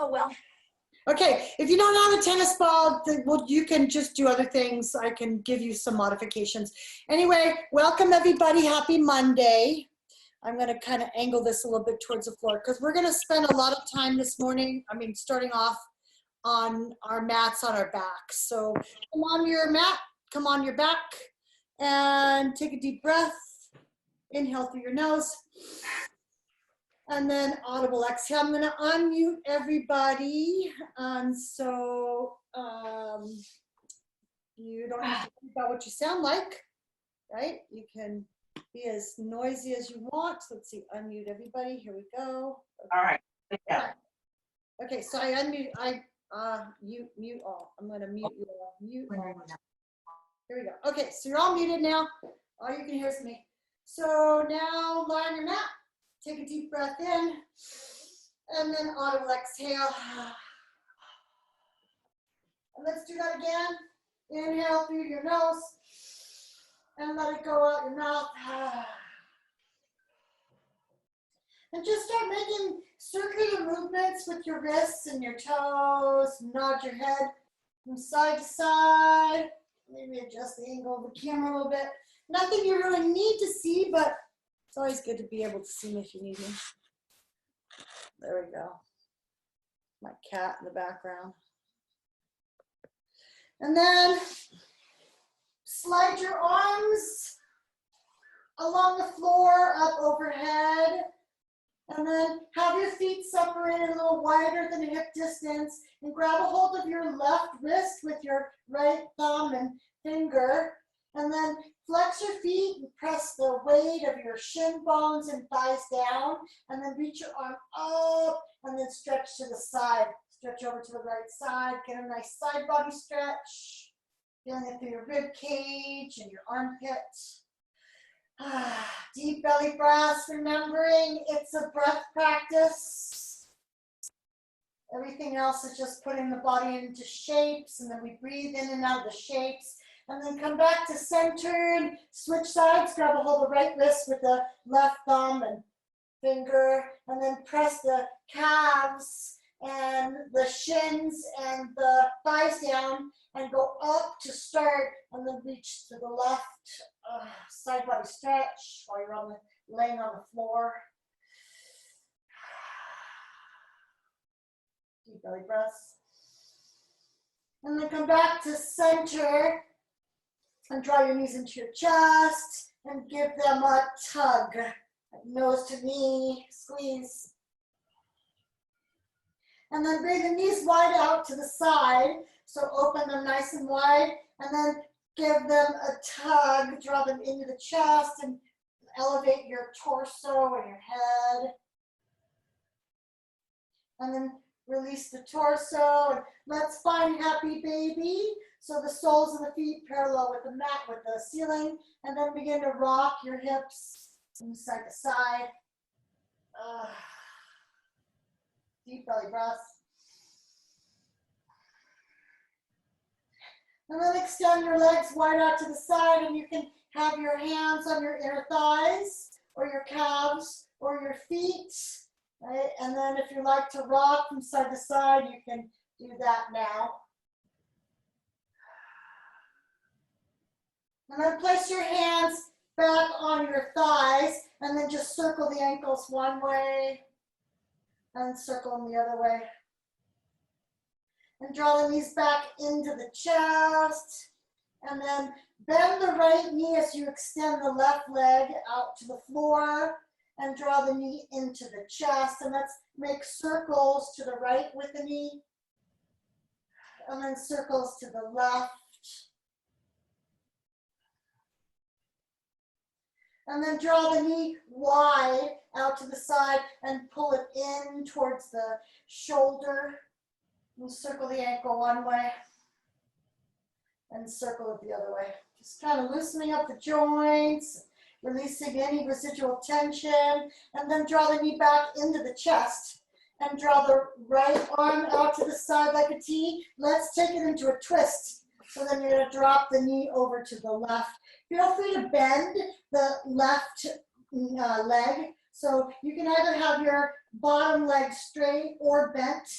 Oh, well. Okay, if you don't have a tennis ball, then, well, you can just do other things. I can give you some modifications. Anyway, welcome everybody. Happy Monday. I'm going to kind of angle this a little bit towards the floor because we're going to spend a lot of time this morning, starting off on our mats on our backs. So come on your mat, come on your back, and take a deep breath. Inhale through your nose. And then audible exhale. I'm going to unmute everybody. So you don't have to think about what you sound like, right? You can be as noisy as you want. So let's see, unmute everybody. Here we go. Okay. All right. Yeah. Okay, so I unmute, mute all. I'm going to mute you all. Mute all. Here we go. Okay, so you're all muted now. All you can hear is me. So now lie on your mat. Take a deep breath in, and then audible exhale. And let's do that again. Inhale through your nose, and let it go out your mouth. And just start making circular movements with your wrists and your toes. Nod your head from side to side. Maybe adjust the angle of the camera a little bit. Nothing you really need to see, but it's always good to be able to see me if you need me. There we go. My cat in the background. And then slide your arms along the floor, up overhead. And then have your feet separated a little wider than hip distance. And grab a hold of your left wrist with your right thumb and finger. And then flex your feet and press the weight of your shin bones and thighs down. And then reach your arm up and then stretch to the side. Stretch over to the right side. Get a nice side body stretch. Feeling it through your rib cage and your armpit. Deep belly breaths, remembering it's a breath practice. Everything else is just putting the body into shapes, and then we breathe in and out of the shapes. And then come back to center and switch sides. Grab a hold of the right wrist with the left thumb and finger. And then press the calves and the shins and the thighs down and go up to start. And then reach to the left. Side body stretch while you're laying on the floor. Deep belly breaths. And then come back to center. And draw your knees into your chest and give them a tug. Nose to knee, squeeze. And then bring the knees wide out to the side. So open them nice and wide. And then give them a tug. Draw them into the chest and elevate your torso and your head. And then release the torso. And let's find happy baby. So the soles of the feet parallel with the mat, with the ceiling, and then begin to rock your hips from side to side. Deep belly breaths. And then extend your legs wide out to the side, and you can have your hands on your inner thighs, or your calves, or your feet. Right? And then if you like to rock from side to side, you can do that now. And then place your hands back on your thighs and then just circle the ankles one way and circle them the other way. And draw the knees back into the chest. And then bend the right knee as you extend the left leg out to the floor and draw the knee into the chest. And let's make circles to the right with the knee. And then circles to the left. And then draw the knee wide out to the side and pull it in towards the shoulder. And circle the ankle one way and circle it the other way. Just kind of loosening up the joints, releasing any residual tension, and then draw the knee back into the chest and draw the right arm out to the side like a T. Let's take it into a twist. So then you're going to drop the knee over to the left. Feel free to bend the left leg. So you can either have your bottom leg straight or bent.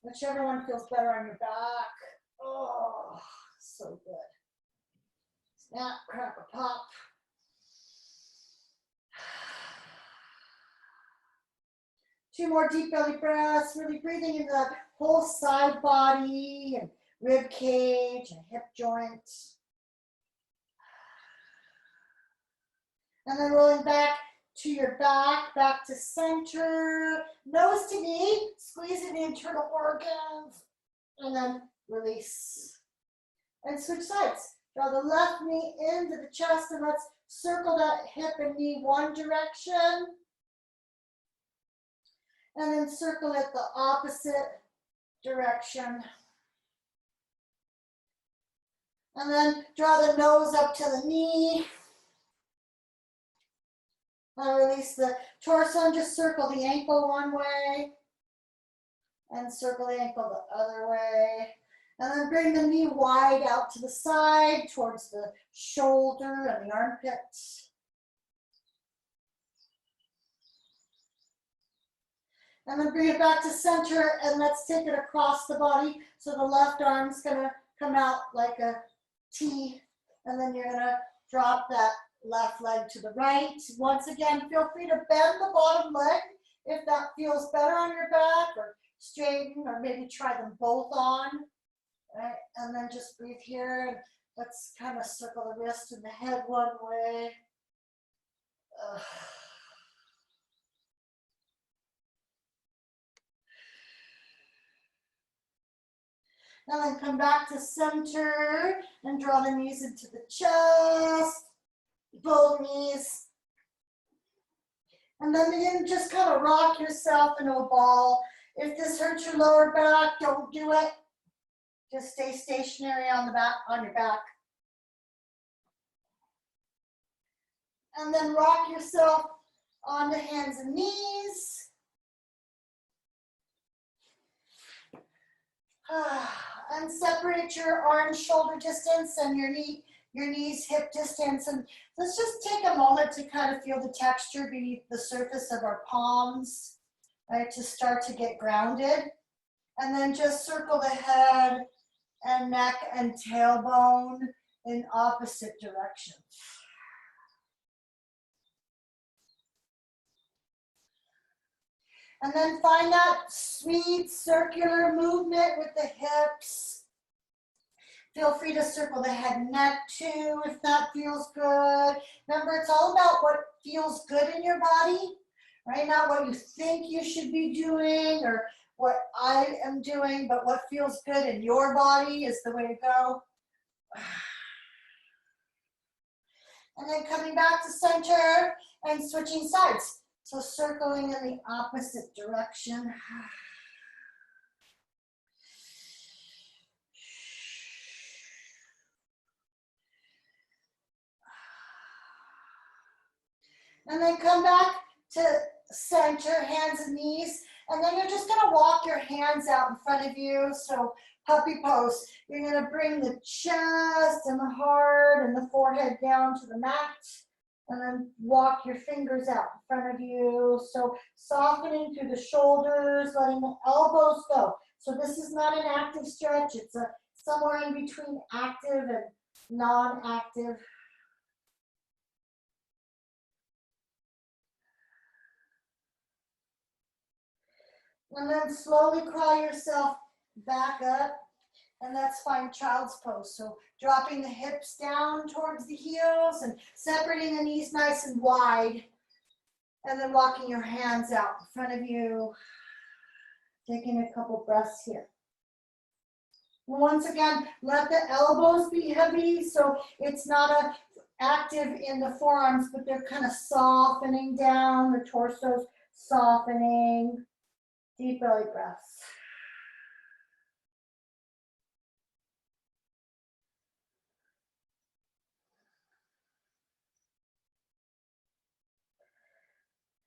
Whichever one feels better on your back. Oh, so good. Snap, crackle, pop. Two more deep belly breaths, really breathing into that whole side body and rib cage and hip joint. And then rolling back to your back to center, nose to knee, squeezing the internal organs, and then release. And switch sides. Draw the left knee into the chest and let's circle that hip and knee one direction. And then circle it the opposite direction. And then draw the nose up to the knee. And release the torso and just circle the ankle one way. And circle the ankle the other way. And then bring the knee wide out to the side towards the shoulder and the armpit. And then bring it back to center and let's take it across the body. So the left arm's gonna come out like a T, and then you're gonna drop that left leg to the right. Once again, feel free to bend the bottom leg if that feels better on your back, or straighten, or maybe try them both on. Right? And then just breathe here, and let's kind of circle the wrist and the head one way. And then come back to center and draw the knees into the chest, both knees. And then begin just kind of rock yourself into a ball. If this hurts your lower back, don't do it. Just stay stationary on the back, on your back. And then rock yourself onto hands and knees. And separate your arms shoulder distance and your knees hip distance. And let's just take a moment to kind of feel the texture beneath the surface of our palms, right, to start to get grounded. And then just circle the head and neck and tailbone in opposite directions. And then find that sweet circular movement with the hips. Feel free to circle the head and neck too if that feels good. Remember, it's all about what feels good in your body, right? Not what you think you should be doing or what I am doing, but what feels good in your body is the way to go. And then coming back to center and switching sides. So circling in the opposite direction. And then come back to center, hands and knees. And then you're just gonna walk your hands out in front of you. So puppy pose. You're gonna bring the chest and the heart and the forehead down to the mat. And then walk your fingers out in front of you. So softening through the shoulders, letting the elbows go. So this is not an active stretch. It's somewhere in between active and non-active. And then slowly crawl yourself back up. And that's fine, child's pose. So dropping the hips down towards the heels and separating the knees nice and wide. And then walking your hands out in front of you. Taking a couple breaths here. Once again, let the elbows be heavy. So it's not active in the forearms, but they're kind of softening down. The torso's softening. Deep belly breaths.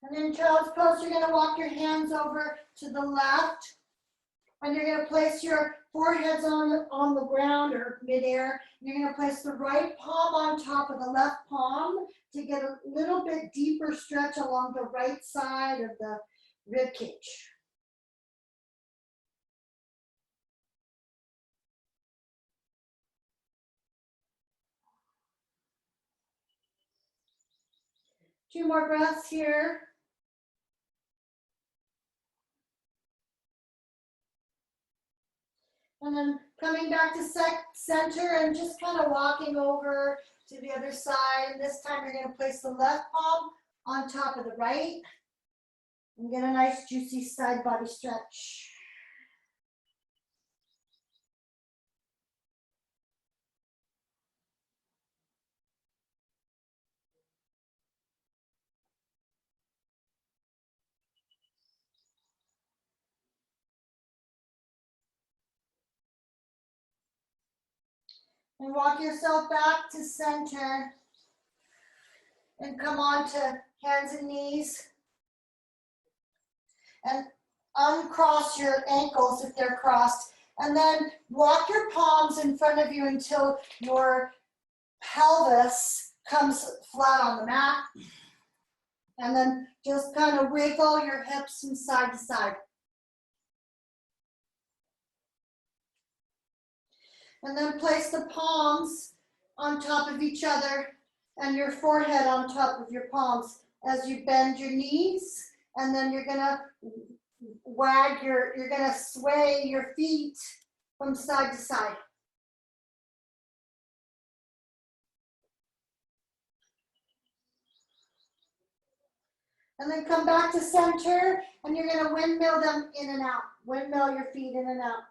And in child's pose, you're going to walk your hands over to the left. And you're going to place your foreheads on the ground or midair. You're going to place the right palm on top of the left palm to get a little bit deeper stretch along the right side of the rib cage. 2 more breaths here. And then coming back to center and just kind of walking over to the other side. This time you're going to place the left palm on top of the right and get a nice juicy side body stretch. And walk yourself back to center and come on to hands and knees. And uncross your ankles if they're crossed. And then walk your palms in front of you until your pelvis comes flat on the mat. And then just kind of wiggle your hips from side to side. And then place the palms on top of each other and your forehead on top of your palms as you bend your knees. And then you're gonna you're gonna sway your feet from side to side. And then come back to center and you're gonna windmill them in and out. Windmill your feet in and out.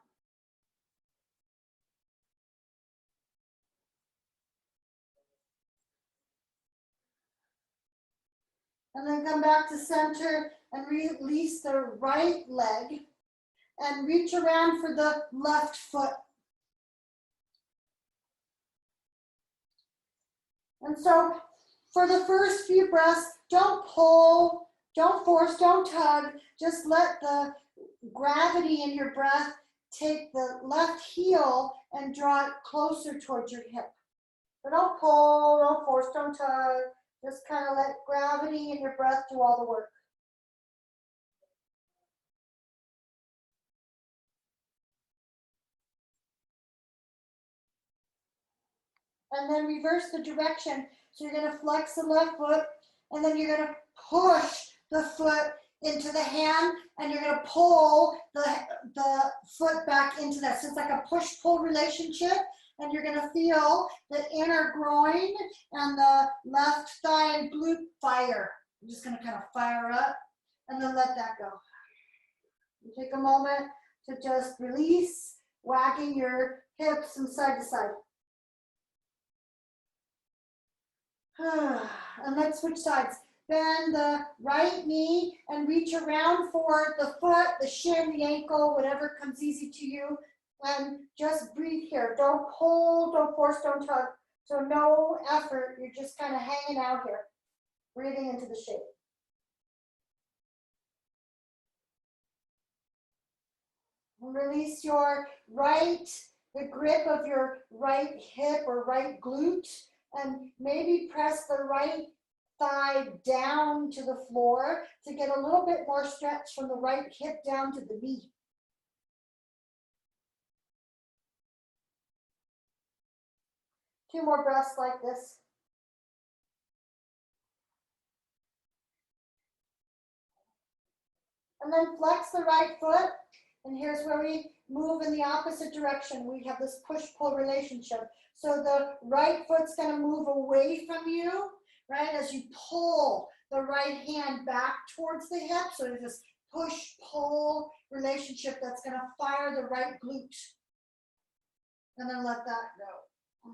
And then come back to center and release the right leg and reach around for the left foot. And so for the first few breaths, don't pull, don't force, don't tug. Just let the gravity in your breath take the left heel and draw it closer towards your hip. But don't pull, don't force, don't tug. Just kind of let gravity in your breath do all the work. And then reverse the direction. So you're going to flex the left foot, and then you're going to push the foot into the hand, and you're going to pull the foot back into that. So it's like a push-pull relationship, and you're going to feel the inner groin and the left thigh and glute fire. I'm just going to kind of fire up, and then let that go. You take a moment to just release, wagging your hips from side to side. And let's switch sides. Bend the right knee and reach around for the foot, the shin, the ankle, whatever comes easy to you. And just breathe here. Don't pull, don't force, don't tug. So no effort. You're just kind of hanging out here, breathing into the shape. Release your the grip of your right hip or right glute. And maybe press the right thigh down to the floor to get a little bit more stretch from the right hip down to the knee. Two more breaths like this. And then flex the right foot. And here's where we move in the opposite direction. We have this push-pull relationship. So the right foot's going to move away from you, right, as you pull the right hand back towards the hip. So there's this push-pull relationship that's going to fire the right glute. And then let that go.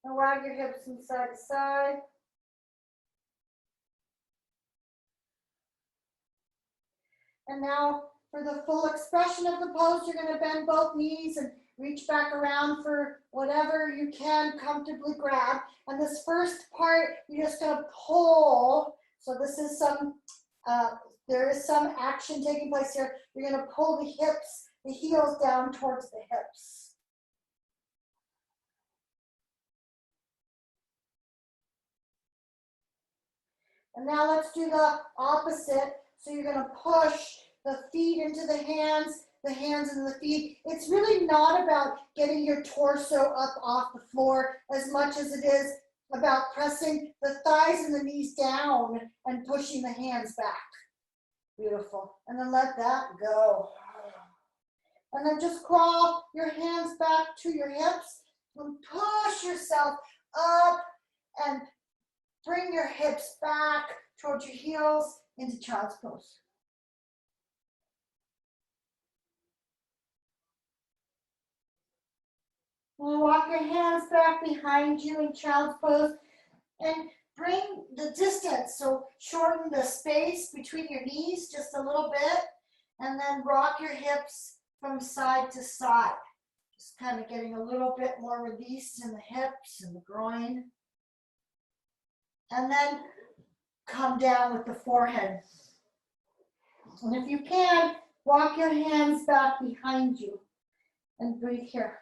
And wag your hips from side to side. And now for the full expression of the pose, you're going to bend both knees and reach back around for whatever you can comfortably grab. And this first part, you're just going to pull. So this is there is some action taking place here. You're going to pull the hips, the heels down towards the hips. And now let's do the opposite. So you're going to push the feet into the hands the hands and the feet. It's really not about getting your torso up off the floor as much as it is about pressing the thighs and the knees down and pushing the hands back. Beautiful. And then let that go. And then just crawl your hands back to your hips and push yourself up and bring your hips back towards your heels into child's pose. And walk your hands back behind you in child's pose and bring the distance. So shorten the space between your knees just a little bit and then rock your hips from side to side. Just kind of getting a little bit more release in the hips and the groin. And then come down with the forehead. And if you can, walk your hands back behind you and breathe here.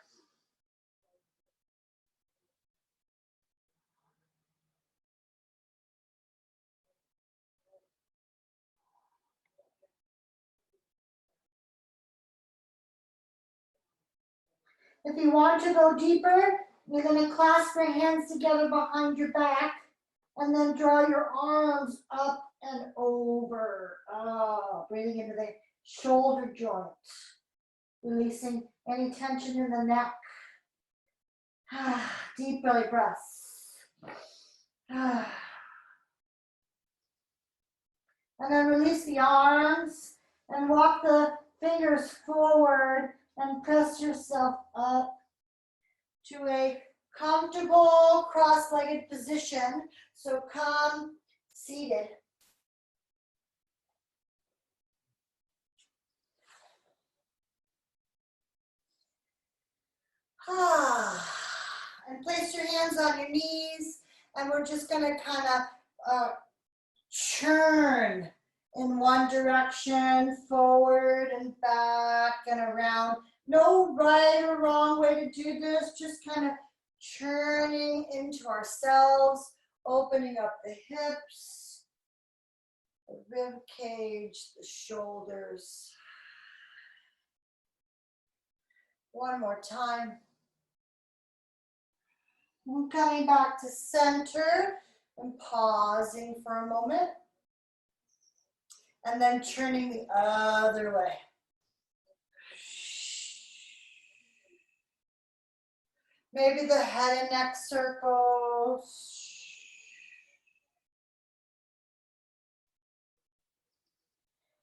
If you want to go deeper, you're going to clasp your hands together behind your back and then draw your arms up and over. Breathing into the shoulder joint, releasing any tension in the neck. Deep belly breaths. And then release the arms and walk the fingers forward and press yourself up to a comfortable cross-legged position. So come seated. And place your hands on your knees, and we're just going to kind of churn in one direction, forward and back and around. No right or wrong way to do this, just kind of churning into ourselves, opening up the hips, the rib cage, the shoulders. One more time. And coming back to center and pausing for a moment. And then turning the other way. Maybe the head and neck circles.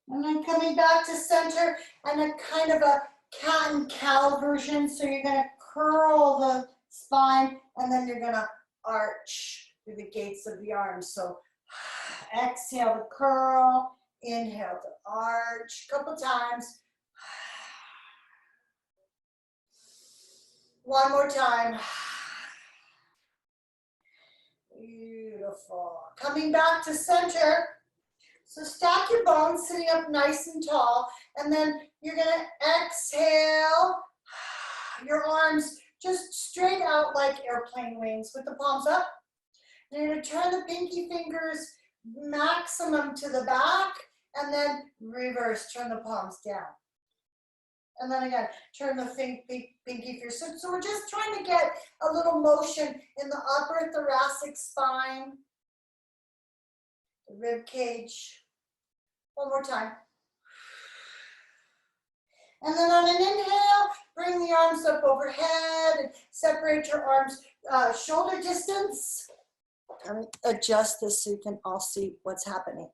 And then coming back to center and a kind of a cat and cow version. So you're going to curl the spine and then you're going to arch through the gates of the arms. So exhale to curl, inhale to arch, a couple times. One more time. Beautiful. Coming back to center. So stack your bones, sitting up nice and tall, and then you're going to exhale your arms just straight out like airplane wings with the palms up. And you're going to turn the pinky fingers maximum to the back, and then reverse, turn the palms down. And then again, turn the pinky fingers. So we're just trying to get a little motion in the upper thoracic spine, the rib cage. One more time. And then on an inhale, bring the arms up overhead and separate your arms shoulder distance. Let me adjust this so you can all see what's happening.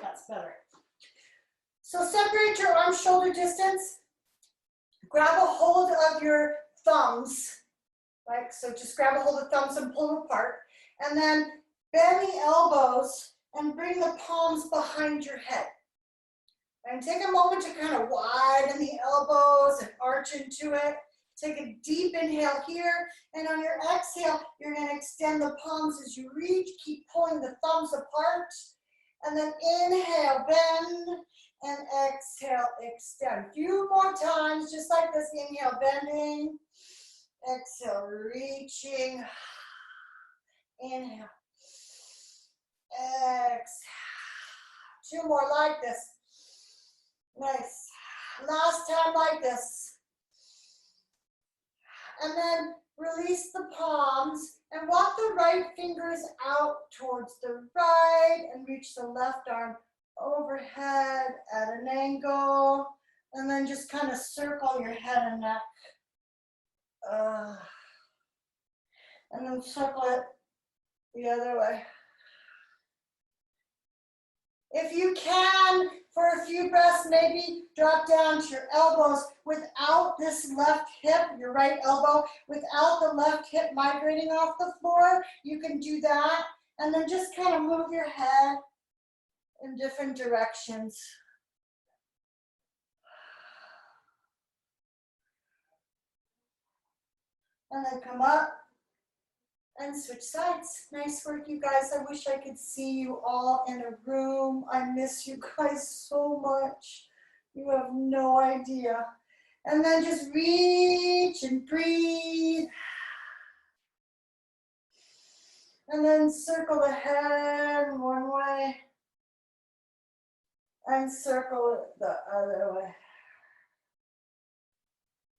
That's better. So separate your arms shoulder distance. Grab a hold of your thumbs, like so. Just grab a hold of the thumbs and pull them apart, and then bend the elbows and bring the palms behind your head. And take a moment to kind of widen the elbows and arch into it. Take a deep inhale here, and on your exhale, you're going to extend the palms as you reach. Keep pulling the thumbs apart, and then inhale, bend, and exhale, extend. A few more times, just like this. Inhale, bending. Exhale, reaching. Inhale. Exhale. Two more like this. Nice. Last time like this. And then release the palms and walk the right fingers out towards the right and reach the left arm overhead at an angle. And then just kind of circle your head and neck. And then circle it the other way. If you can, for a few breaths, maybe drop down to your elbows without this left hip, your right elbow, without the left hip migrating off the floor. You can do that. And then just kind of move your head in different directions. And then come up and switch sides. Nice work, you guys. I wish I could see you all in a room. I miss you guys so much. You have no idea. And then just reach and breathe. And then circle the head one way. And circle it the other way.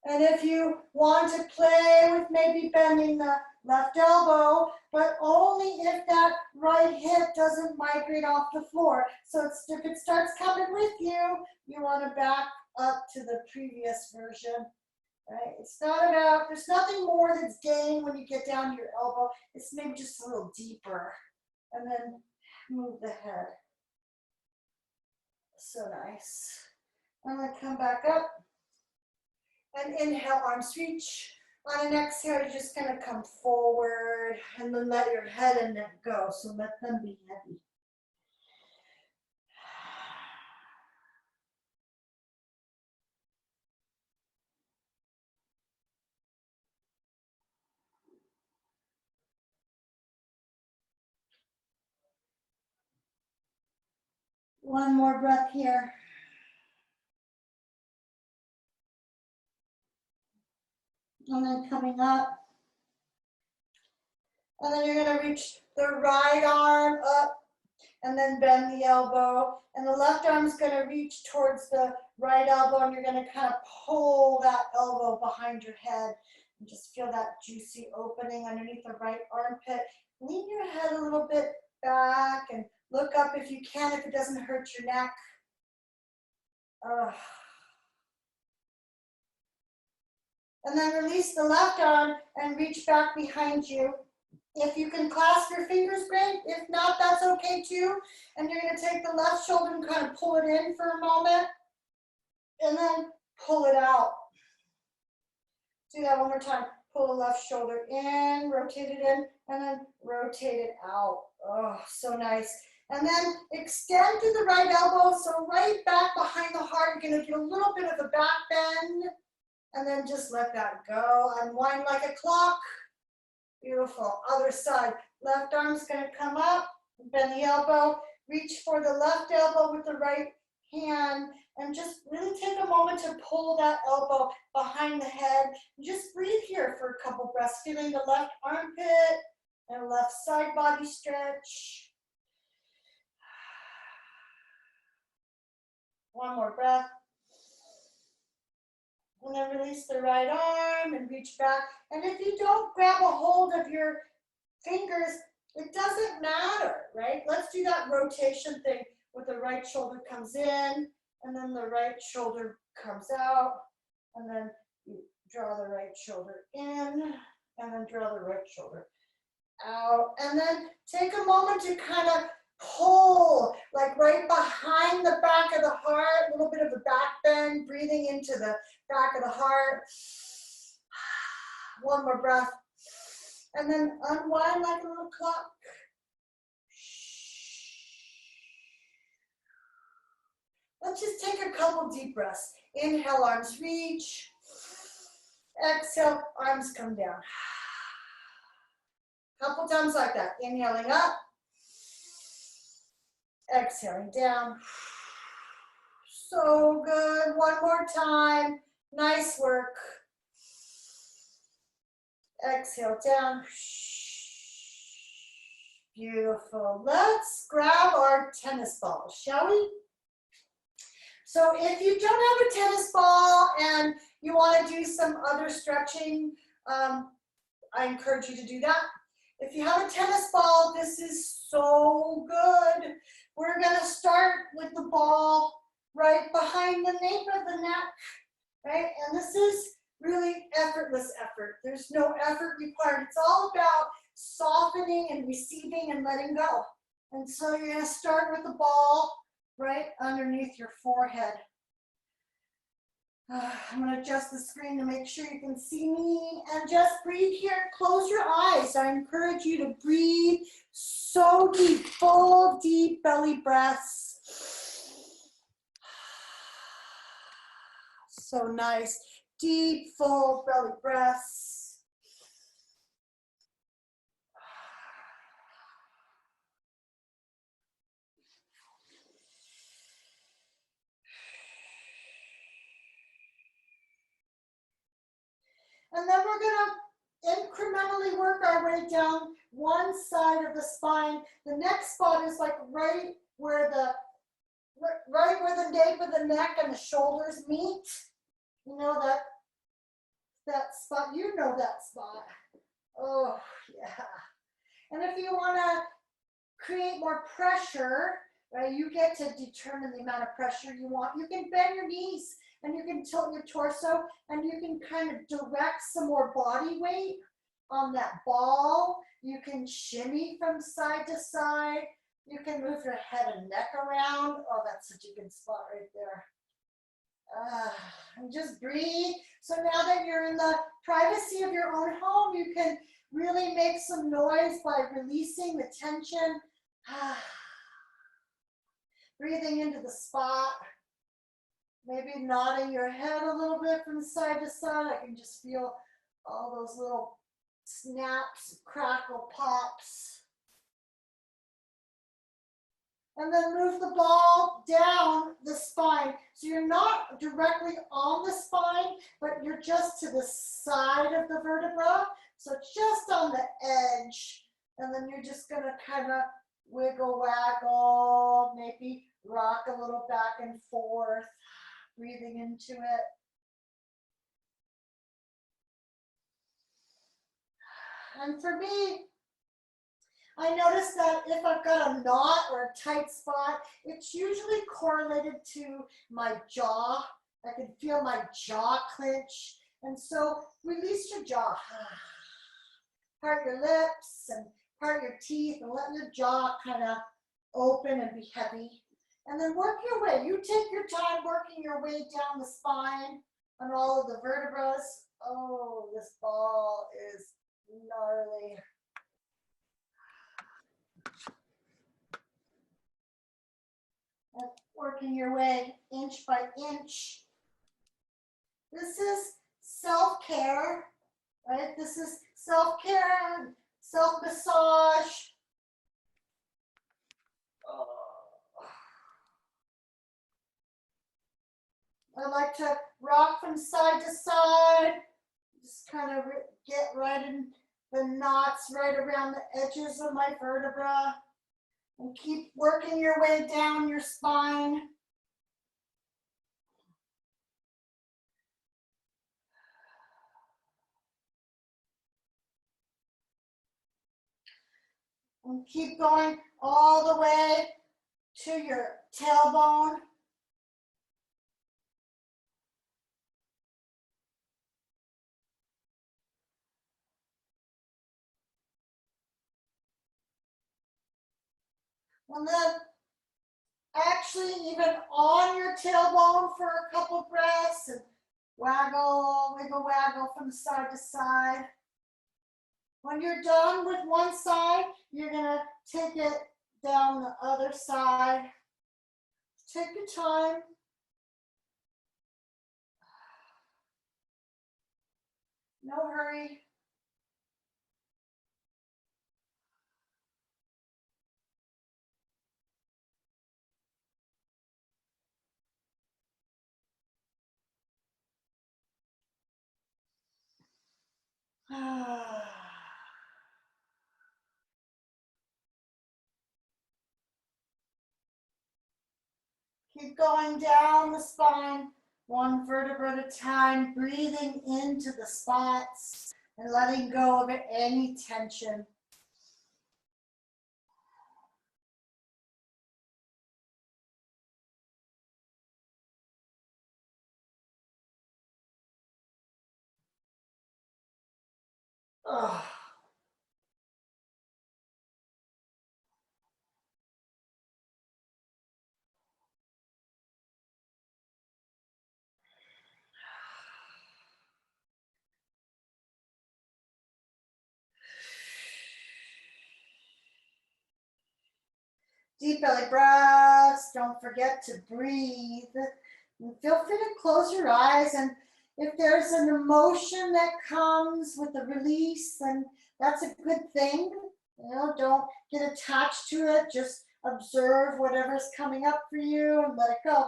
And if you want to play with maybe bending the left elbow, but only if that right hip doesn't migrate off the floor. So if it starts coming with you, you want to back up to the previous version, right? It's not about, there's nothing more that's gained when you get down to your elbow. It's maybe just a little deeper. And then move the head. So nice. And then come back up. And inhale, arms reach. On an exhale, you're just going to come forward and then let your head and neck go. So let them be heavy. One more breath here. And then coming up. And then you're going to reach the right arm up and then bend the elbow. And the left arm's going to reach towards the right elbow and you're going to kind of pull that elbow behind your head. And just feel that juicy opening underneath the right armpit. Lean your head a little bit back and look up if you can, if it doesn't hurt your neck. And then release the left arm and reach back behind you. If you can clasp your fingers, great. If not, that's okay too. And you're going to take the left shoulder and kind of pull it in for a moment. And then pull it out. Do that one more time. Pull the left shoulder in, rotate it in, and then rotate it out. Oh, so nice. And then extend to the right elbow. So right back behind the heart, you're going to get a little bit of a back bend. And then just let that go. Unwind like a clock. Beautiful. Other side. Left arm's going to come up. Bend the elbow. Reach for the left elbow with the right hand. And just really take a moment to pull that elbow behind the head. Just breathe here for a couple breaths. Feeling the left armpit and left side body stretch. One more breath. And then release the right arm and reach back. And if you don't grab a hold of your fingers, it doesn't matter, right? Let's do that rotation thing where the right shoulder comes in and then the right shoulder comes out. And then you draw the right shoulder in and then draw the right shoulder out. And then take a moment to kind of pull, like right behind the back of the heart, a little bit of a back bend, breathing into the back of the heart. One more breath. And then unwind like a little clock. Let's just take a couple deep breaths. Inhale, arms reach. Exhale, arms come down. Couple times like that. Inhaling up. Exhaling down. So good. One more time. Nice work. Exhale down. Beautiful. Let's grab our tennis balls, shall we? So if you don't have a tennis ball and you want to do some other stretching, I encourage you to do that. If you have a tennis ball, this is so good. We're going to start with the ball right behind the nape of the neck, right? And this is really effortless effort. There's no effort required. It's all about softening and receiving and letting go. And so you're going to start with the ball right underneath your forehead. I'm going to adjust the screen to make sure you can see me, and just breathe here. Close your eyes. I encourage you to breathe so deep, full, deep belly breaths. So nice. Deep, full belly breaths. And then we're going to incrementally work our way down one side of the spine. The next spot is like right where the nape of the neck and the shoulders meet. You know that spot. You know that spot. Oh, yeah. And if you want to create more pressure, right, you get to determine the amount of pressure you want. You can bend your knees and you can tilt your torso and you can kind of direct some more body weight on that ball. You can shimmy from side to side. You can move your head and neck around. Oh, that's such a good spot right there. And just breathe. So now that you're in the privacy of your own home, you can really make some noise by releasing the tension. Breathing into the spot. Maybe nodding your head a little bit from side to side. I can just feel all those little snaps, crackle, pops. And then move the ball down the spine. So you're not directly on the spine, but you're just to the side of the vertebra. So just on the edge. And then you're just gonna kind of wiggle, waggle, maybe rock a little back and forth, breathing into it. And for me, I notice that if I've got a knot or a tight spot, it's usually correlated to my jaw. I can feel my jaw clench. And so release your jaw. Part your lips and part your teeth and let your jaw kind of open and be heavy. And then work your way. You take your time working your way down the spine on all of the vertebrae. Oh, this ball is gnarly. And working your way inch by inch. This is self-care, right? This is self-care, self-massage. I like to rock from side to side. Just kind of get right in the knots right around the edges of my vertebra. And keep working your way down your spine. And keep going all the way to your tailbone. And then actually even on your tailbone for a couple breaths and waggle, wiggle, waggle from side to side. When you're done with one side, you're gonna take it down the other side. Take your time. No hurry. Keep Keep going down the spine, one vertebra at a time, breathing into the spots and letting go of any tension. Oh. Deep belly breaths. Don't forget to breathe. And feel free to close your eyes. And if there's an emotion that comes with the release, then that's a good thing. You know, don't get attached to it. Just observe whatever's coming up for you and let it go.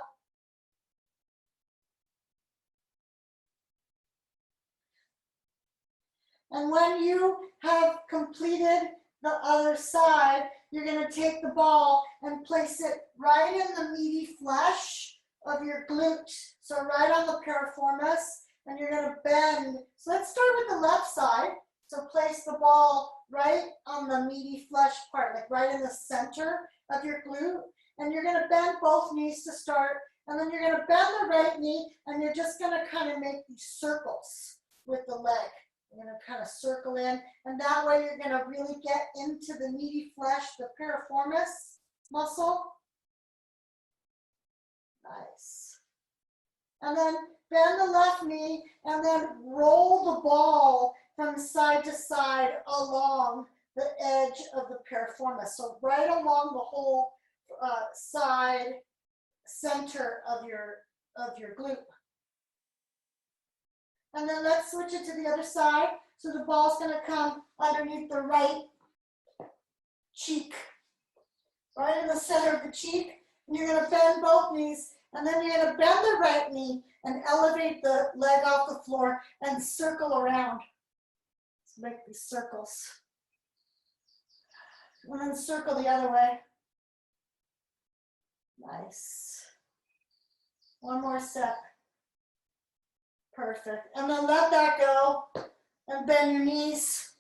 And when you have completed the other side, you're going to take the ball and place it right in the meaty flesh of your glute. So right on the piriformis, and you're going to bend. So let's start with the left side. So place the ball right on the meaty flesh part, like right in the center of your glute. And you're going to bend both knees to start. And then you're going to bend the right knee, and you're just going to kind of make these circles with the leg. You're going to kind of circle in, and that way you're going to really get into the meaty flesh, the piriformis muscle. Nice. And then bend the left knee, and then roll the ball from side to side along the edge of the piriformis. So right along the whole side center of your glute. And then let's switch it to the other side. So the ball's going to come underneath the right cheek, right in the center of the cheek. And you're going to bend both knees. And then you're going to bend the right knee and elevate the leg off the floor and circle around. Let's make these circles. And then circle the other way. Nice. One more step. Perfect. And then let that go and bend your knees.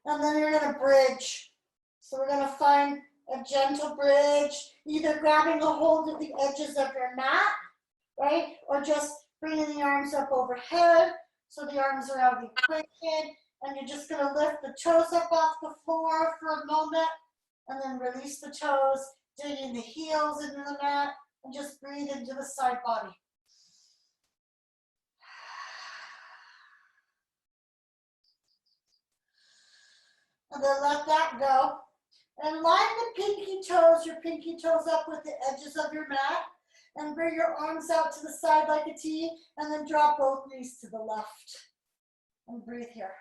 And then you're going to bridge. So we're going to find a gentle bridge, either grabbing a hold of the edges of your mat, right? Or just bringing the arms up overhead so the arms are out of the equation. And you're just going to lift the toes up off the floor for a moment and then release the toes, digging the heels into the mat and just breathe into the side body. And then let that go. And line the pinky toes, your pinky toes up with the edges of your mat. And bring your arms out to the side like a T. And then drop both knees to the left. And breathe here.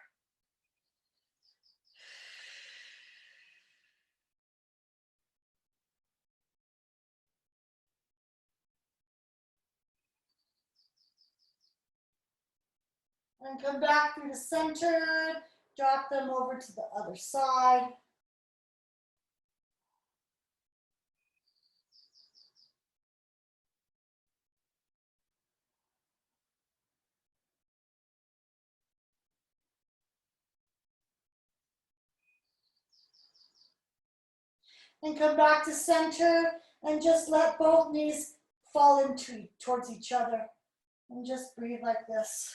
And come back through the center. Drop them over to the other side. And come back to center and just let both knees fall into towards each other. And just breathe like this.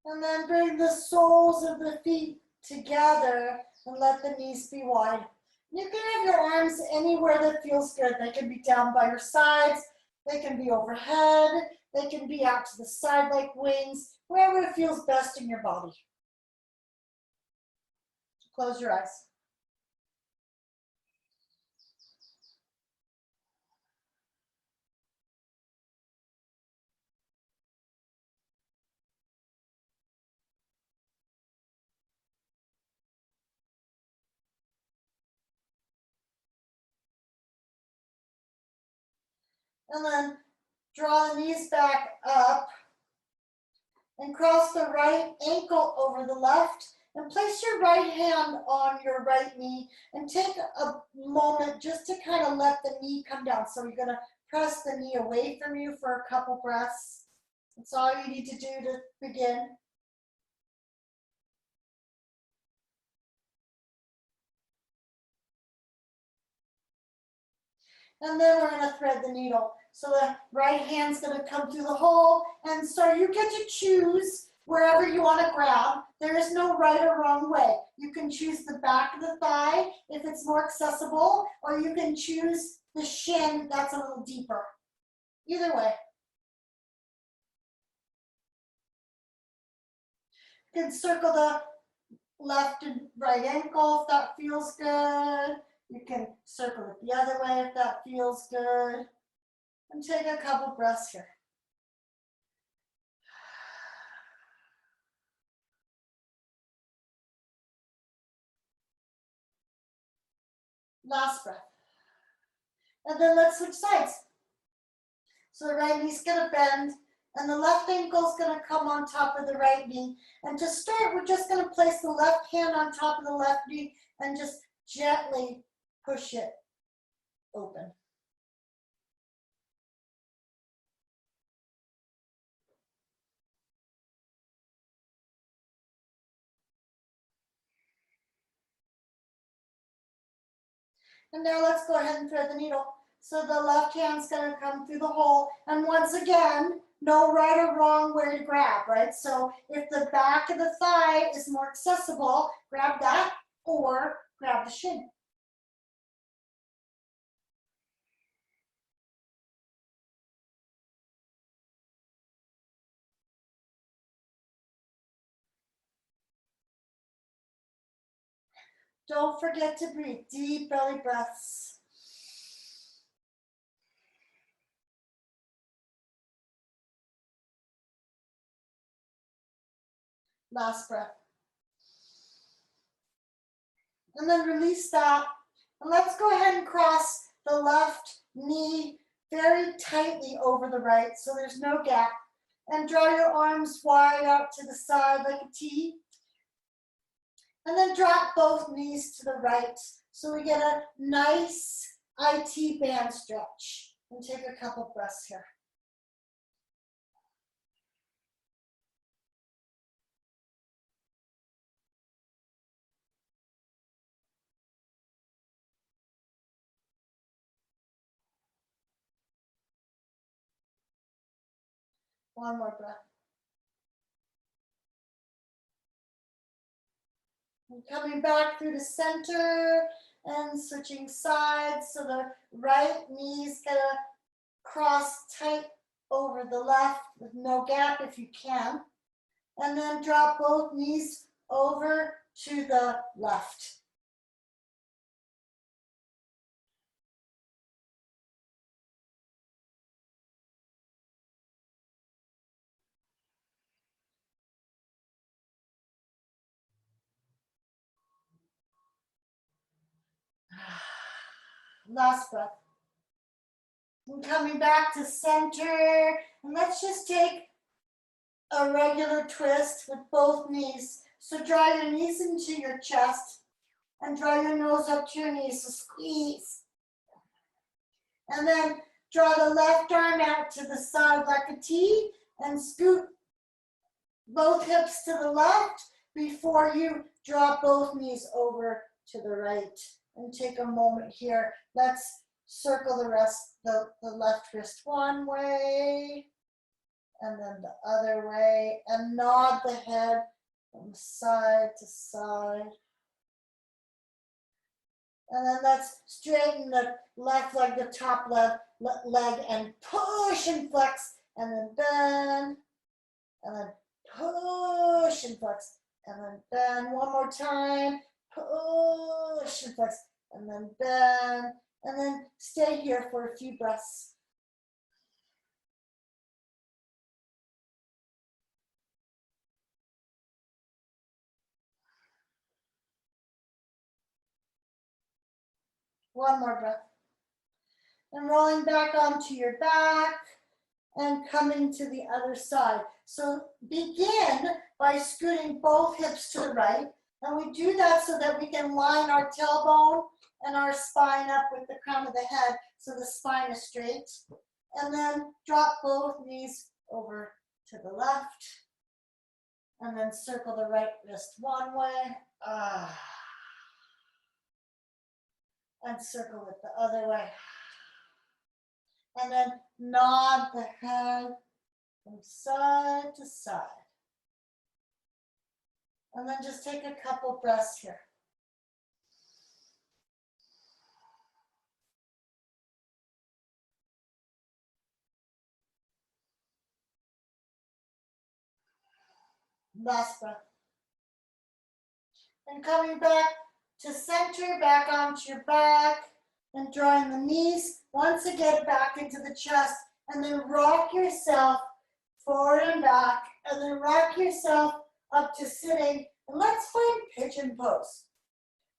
And then bring the soles of the feet together and let the knees be wide. You can have your arms anywhere that feels good. They can be down by your sides. They can be overhead. They can be out to the side like wings, wherever it feels best in your body. Close your eyes. And then draw the knees back up and cross the right ankle over the left and place your right hand on your right knee and take a moment just to kind of let the knee come down. So you're gonna press the knee away from you for a couple breaths. That's all you need to do to begin. And then we're gonna thread the needle. So the right hand's gonna come through the hole, and so you get to choose wherever you wanna grab. There is no right or wrong way. You can choose the back of the thigh if it's more accessible, or you can choose the shin that's a little deeper. Either way. You can circle the left and right ankle if that feels good. You can circle it the other way if that feels good. And take a couple breaths here. Last breath. And then let's switch sides. So the right knee's gonna bend and the left ankle's gonna come on top of the right knee. And to start, we're just gonna place the left hand on top of the left knee and just gently push it open. And now let's go ahead and thread the needle. So the left hand's gonna come through the hole. And once again, no right or wrong where to grab, right? So if the back of the thigh is more accessible, grab that or grab the shin. Don't forget to breathe, deep belly breaths. Last breath. And then release that. And let's go ahead and cross the left knee very tightly over the right so there's no gap. And draw your arms wide out to the side like a T. And then drop both knees to the right so we get a nice IT band stretch. And take a couple breaths here. One more breath. And coming back through the center and switching sides. So the right knee's gonna cross tight over the left with no gap if you can. And then drop both knees over to the left. Last breath. And coming back to center. And let's just take a regular twist with both knees. So draw your knees into your chest and draw your nose up to your knees. So squeeze. And then draw the left arm out to the side like a T and scoot both hips to the left before you drop both knees over to the right. And take a moment here. Let's circle the left wrist one way and then the other way and nod the head from side to side. And then let's straighten the left leg, the top leg, and push and flex, and then bend, and then push and flex, and then bend one more time, push and flex, and then bend, and then stay here for a few breaths. One more breath. and rolling back onto your back and coming to the other side. So begin by scooting both hips to the right. And we do that so that we can line our tailbone and our spine up with the crown of the head so the spine is straight. And then drop both knees over to the left. And then circle the right wrist one way. And circle it the other way. And then nod the head from side to side. And then just take a couple breaths here. Last breath. And coming back to center, back onto your back, and drawing the knees once again back into the chest, and then rock yourself forward and back, and then rock yourself up to sitting, and let's find pigeon pose.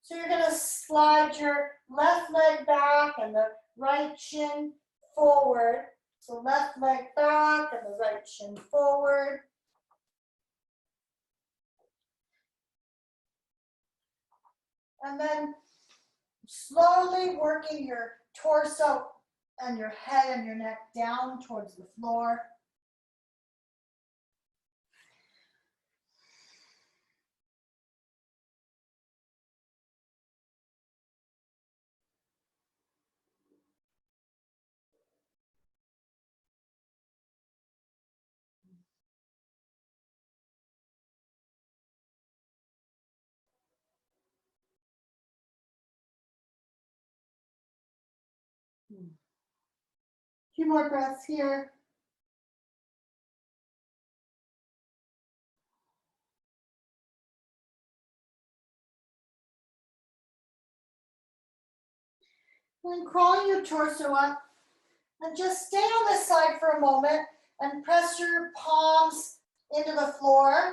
So you're gonna slide your left leg back and the right shin forward. So left leg back and the right shin forward. And then slowly working your torso and your head and your neck down towards the floor. A few more breaths here. And crawling your torso up, and just stay on this side for a moment and press your palms into the floor,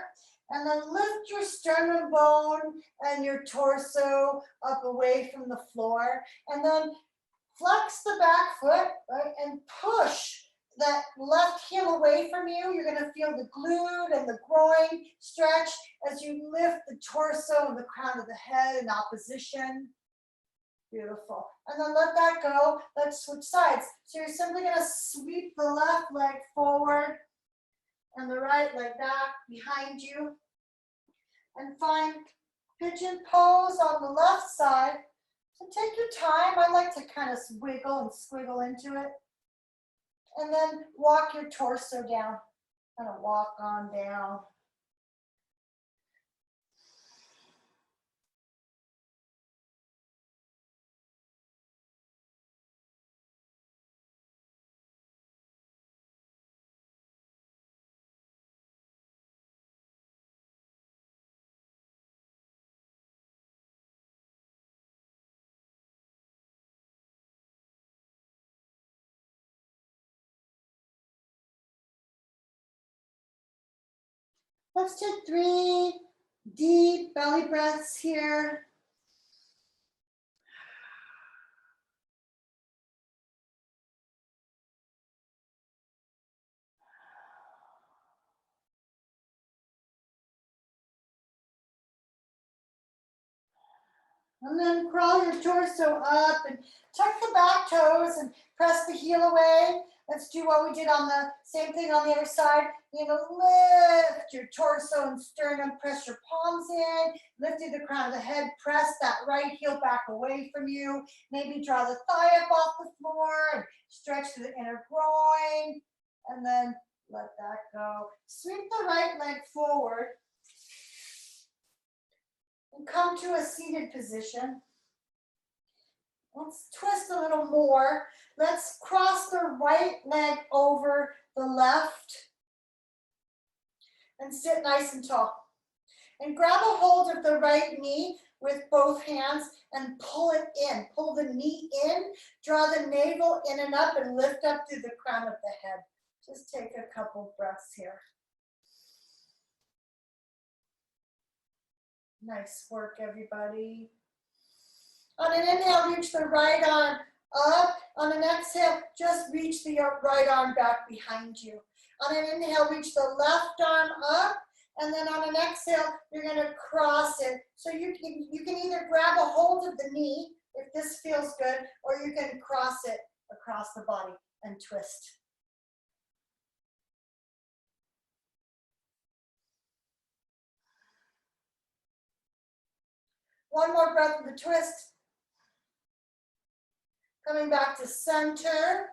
and then lift your sternum bone and your torso up away from the floor, and then flex the back foot, right, and push that left heel away from you. You're gonna feel the glute and the groin stretch as you lift the torso and the crown of the head in opposition. Beautiful. And then let that go. Let's switch sides. So you're simply gonna sweep the left leg forward and the right leg back behind you. And find pigeon pose on the left side. So take your time. I like to kind of wiggle and squiggle into it. And then walk your torso down. Kind of walk on down. Let's take 3 deep belly breaths here. And then crawl your torso up and tuck the back toes and press the heel away. Let's do what we did on the same thing on the other side. You're gonna lift your torso and sternum, press your palms in, lifting the crown of the head, press that right heel back away from you. Maybe draw the thigh up off the floor and stretch to the inner groin, and then let that go. Sweep the right leg forward. And come to a seated position. Let's twist a little more. Let's cross the right leg over the left and sit nice and tall. And grab a hold of the right knee with both hands and pull it in. Pull the knee in, draw the navel in and up, and lift up through the crown of the head. Just take a couple breaths here. Nice work, everybody. On an inhale, reach the right arm up. On an exhale, just reach the right arm back behind you. On an inhale, reach the left arm up. And then on an exhale, you're going to cross it. So you can either grab a hold of the knee, if this feels good, or you can cross it across the body and twist. One more breath of the twist. Coming back to center.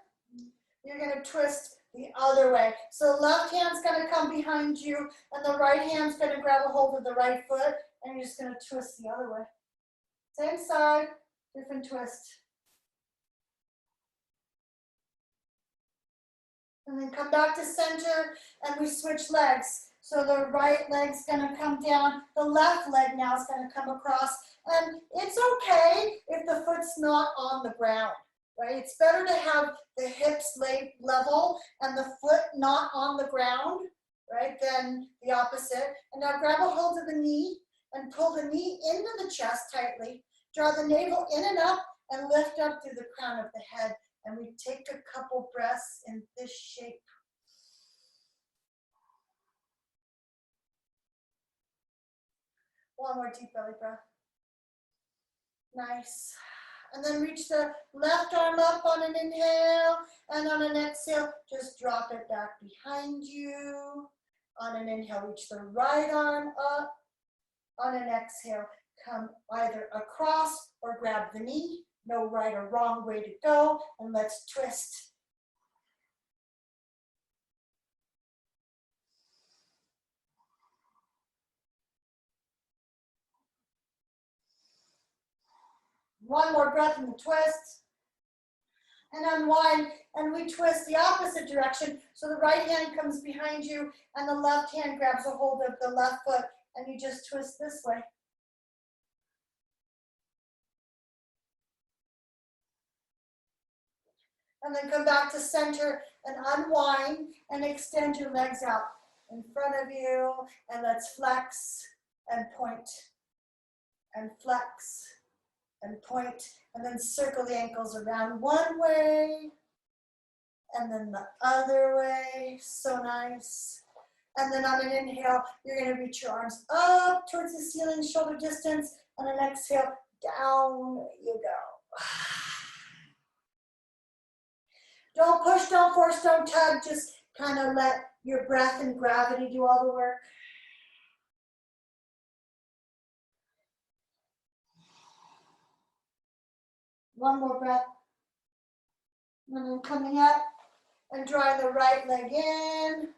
You're going to twist the other way. So left hand's going to come behind you, and the right hand's going to grab a hold of the right foot, and you're just going to twist the other way. Same side, different twist. And then come back to center, and we switch legs. So the right leg's going to come down. The left leg now is going to come across. And it's okay if the foot's not on the ground, right? It's better to have the hips laid level and the foot not on the ground, right, than the opposite. And now grab a hold of the knee and pull the knee into the chest tightly. Draw the navel in and up and lift up through the crown of the head. And we take a couple breaths in this shape. One more deep belly breath. Nice. And then reach the left arm up on an inhale, and on an exhale, just drop it back behind you. On an inhale, reach the right arm up. On an exhale, come either across or grab the knee. No right or wrong way to go, and let's twist. One more breath in the twist. And unwind, and we twist the opposite direction. So the right hand comes behind you, and the left hand grabs a hold of the left foot, and you just twist this way. And then come back to center and unwind and extend your legs out in front of you, and let's flex and point and flex and point, and then circle the ankles around one way and then the other way. So nice. And then on an inhale, you're going to reach your arms up towards the ceiling, shoulder distance. On an exhale, down you go. Don't push, don't force, don't tug. Just kind of let your breath and gravity do all the work. One more breath. And then coming up and drawing the right leg in.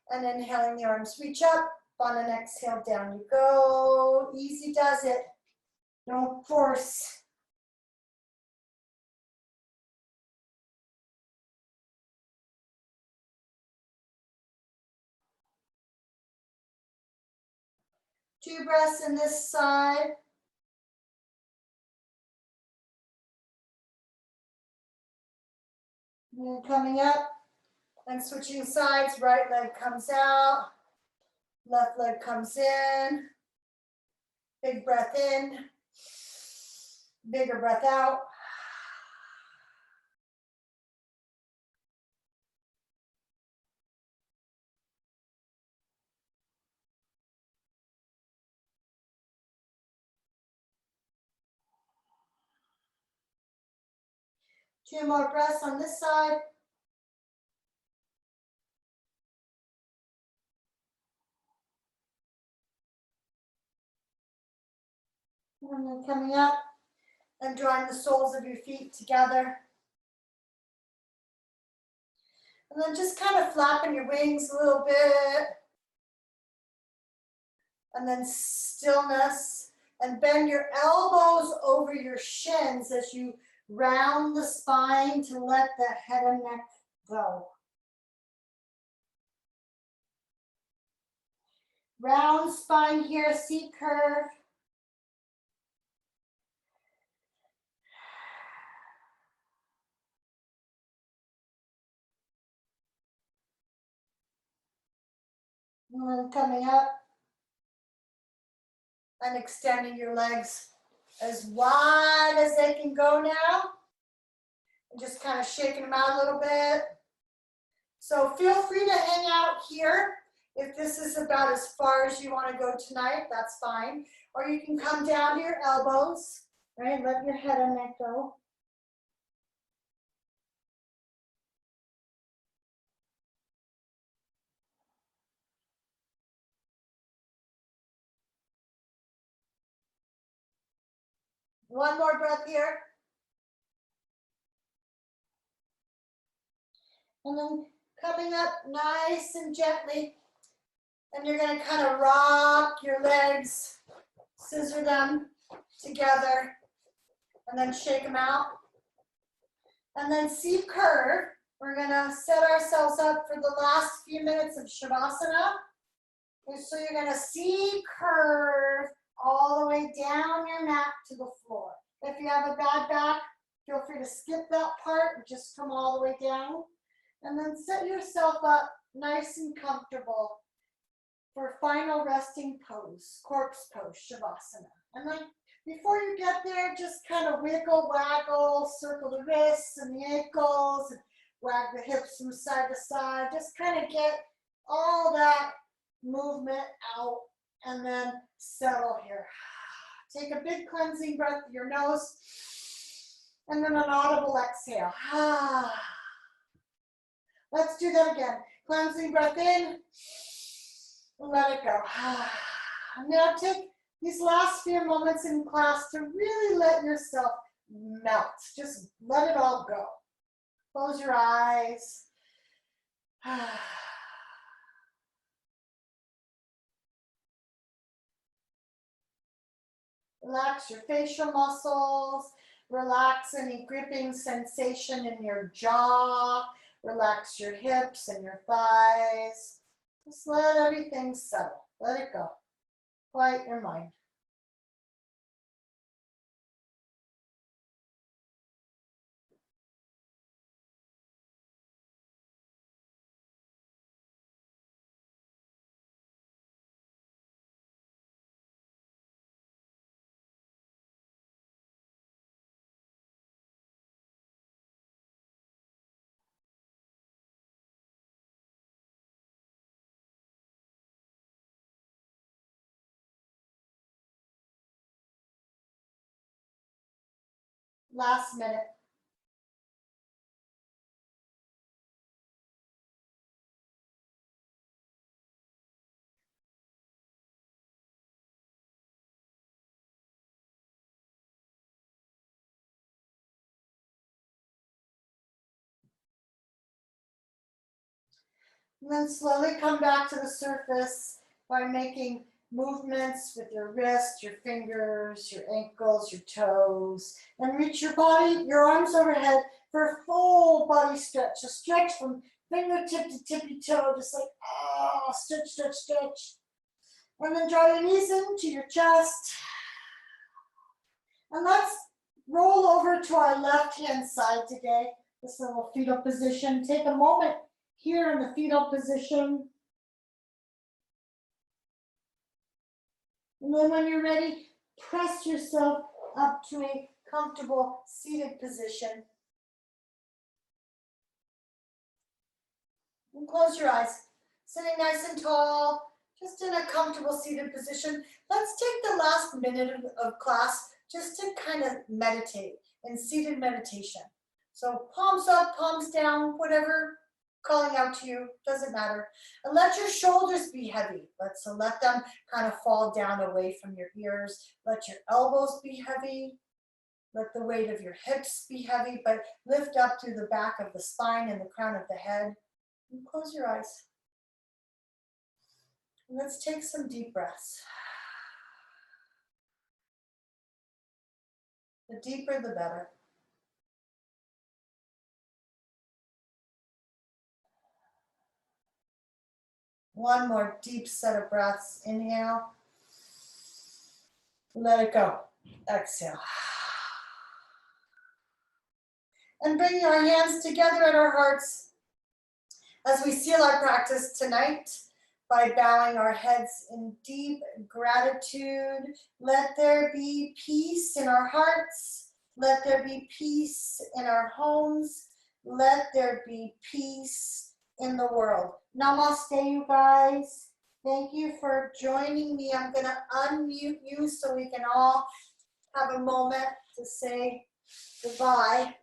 And inhaling, the arms reach up. On an exhale, down you go. Easy does it. Don't force. Two breaths in this side. And then coming up and switching sides. Right leg comes out. Left leg comes in. Big breath in. Bigger breath out. Two more breaths on this side. And then coming up and drawing the soles of your feet together. And then just kind of flapping your wings a little bit. And then stillness. And bend your elbows over your shins as you round the spine to let the head and neck go. Round spine here, C curve. And then coming up and extending your legs as wide as they can go now. Just kind of shaking them out a little bit. So feel free to hang out here. If this is about as far as you want to go tonight, that's fine. Or you can come down to your elbows, right? Let your head and neck go. One more breath here. And then coming up nice and gently. And you're going to kind of rock your legs, scissor them together, and then shake them out. And then C curve. We're going to set ourselves up for the last few minutes of Shavasana. And so you're going to C curve all the way down your mat to the floor. If you have a bad back, feel free to skip that part and just come all the way down. And then set yourself up nice and comfortable for final resting pose, corpse pose, Shavasana. And then before you get there, just kind of wiggle, waggle, circle the wrists and the ankles, and wag the hips from side to side. Just kind of get all that movement out and then settle here. Take a big cleansing breath through your nose and then an audible exhale. Let's do that again. Cleansing breath in, let it go. Now take these last few moments in class to really let yourself melt. Just let it all go. Close your eyes. Relax your facial muscles. Relax any gripping sensation in your jaw. Relax your hips and your thighs. Just let everything settle. Let it go. Quiet your mind. Last minute. And then slowly come back to the surface by making movements with your wrists, your fingers, your ankles, your toes, and reach your body, your arms overhead for a full body stretch. A stretch from fingertip to tippy toe, just like, stretch, stretch, stretch. And then draw your knees into your chest. And let's roll over to our left-hand side today. This little fetal position. Take a moment here in the fetal position. And then when you're ready, press yourself up to a comfortable seated position. And close your eyes. Sitting nice and tall, just in a comfortable seated position. Let's take the last minute of class just to kind of meditate in seated meditation. So palms up, palms down, whatever calling out to you, doesn't matter. And let your shoulders be heavy. So let them kind of fall down away from your ears. Let your elbows be heavy. Let the weight of your hips be heavy, but lift up through the back of the spine and the crown of the head. And close your eyes. And let's take some deep breaths. The deeper, the better. One more deep set of breaths. Inhale. Let it go. Exhale. And bring our hands together at our hearts as we seal our practice tonight by bowing our heads in deep gratitude. Let there be peace in our hearts. Let there be peace in our homes. Let there be peace in the world. Namaste, you guys. Thank you for joining me. I'm going to unmute you so we can all have a moment to say goodbye.